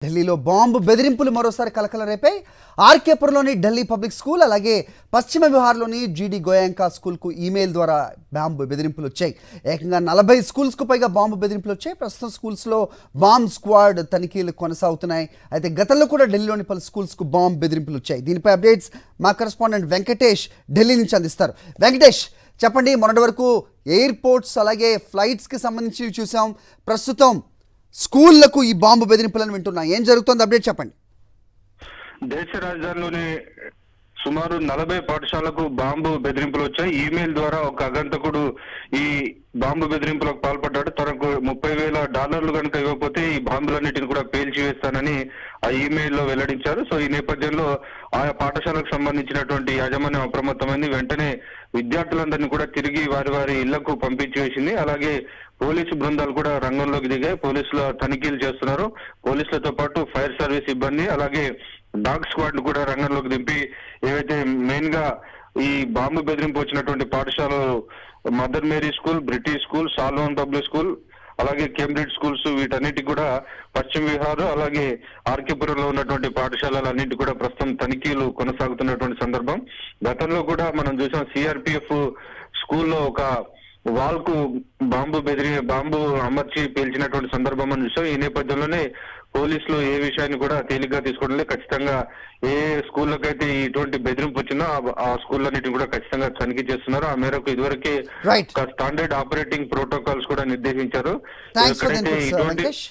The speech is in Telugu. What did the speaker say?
ఢిల్లీలో బాంబు బెదిరింపులు మరోసారి కలకల రేపాయి. ఆర్కేపురంలోని ఢిల్లీ పబ్లిక్ స్కూల్ అలాగే పశ్చిమ విహార్లోని జీడీ గోయాంకా స్కూల్కు ఈమెయిల్ ద్వారా బాంబు బెదిరింపులు వచ్చాయి. ఏకంగా 40 స్కూల్స్కు పైగా బాంబు బెదిరింపులు వచ్చాయి. ప్రస్తుతం స్కూల్స్లో బాంబ్ స్క్వాడ్ తనిఖీలు కొనసాగుతున్నాయి. అయితే గతంలో కూడా ఢిల్లీలోని పలు స్కూల్స్కు బాంబు బెదిరింపులు వచ్చాయి. దీనిపై అప్డేట్స్ మా కరెస్పాండెంట్ వెంకటేష్ ఢిల్లీ నుంచి అందిస్తారు. వెంకటేష్, చెప్పండి, మొన్నటి వరకు ఎయిర్పోర్ట్స్ అలాగే ఫ్లైట్స్కి సంబంధించి చూసాం. ప్రస్తుతం స్కూళ్లకు ఈ బాంబు బెదిరింపులను వింటున్నా, ఏం జరుగుతోంది? అప్డేట్ చెప్పండి. దేశ రాజధానిలోని సుమారు 40 పాఠశాలకు బాంబు బెదిరింపులు వచ్చాయి. ఈమెయిల్ ద్వారా ఒక అగంతకుడు ఈ బాంబు బెదిరింపులకు పాల్పడ్డాడు. తనకు $30,000 కనుక ఇవ్వకపోతే ఈ బాంబులన్నిటిని కూడా పేల్చివేస్తానని ఆ ఈమెయిల్లో వెల్లడించారు. సో ఈ నేపథ్యంలో ఆయా పాఠశాలకు సంబంధించినటువంటి యాజమాన్యం అప్రమత్తమైంది. వెంటనే విద్యార్థులందరినీ కూడా తిరిగి వారి వారి ఇళ్లకు పంపించి వేసింది. అలాగే పోలీసు బృందాలు కూడా రంగంలోకి దిగాయి. పోలీసులు తనిఖీలు చేస్తున్నారు. పోలీసులతో పాటు ఫైర్ సర్వీస్ సిబ్బంది అలాగే డాగ్ స్క్వాడ్ కూడా రంగంలోకి దింపి ఏవైతే మెయిన్ గా ఈ బాంబు బెదిరింపు వచ్చినటువంటి పాఠశాలలు Mother Mary school, British school, Salwan public school అలాగే కేంబ్రిడ్జ్ స్కూల్స్ వీటన్నిటి కూడా పశ్చిమ విహార్ అలాగే ఆర్కేపురంలో ఉన్నటువంటి పాఠశాలలన్నింటి కూడా ప్రస్తుతం తనిఖీలు కొనసాగుతున్నటువంటి సందర్భం. గతంలో కూడా మనం చూసాం సిఆర్పిఎఫ్ స్కూల్లో ఒక వాల్ కు బాంబు అమర్చి పేల్చినటువంటి సందర్భం అని చూసాం. ఈ నేపథ్యంలోనే పోలీసులు ఏ విషయాన్ని కూడా తేలిగ్గా తీసుకోవడం లేదు. ఖచ్చితంగా ఏ స్కూళ్ళకైతే ఇటువంటి బెదిరింపు వచ్చిందో ఆ స్కూళ్ళన్నిటిని కూడా ఖచ్చితంగా తనిఖీ చేస్తున్నారు. ఆ మేరకు ఇదివరకే స్టాండర్డ్ ఆపరేటింగ్ ప్రోటోకాల్స్ కూడా నిర్దేశించారు. Thanks for the inputs, Venkatesh.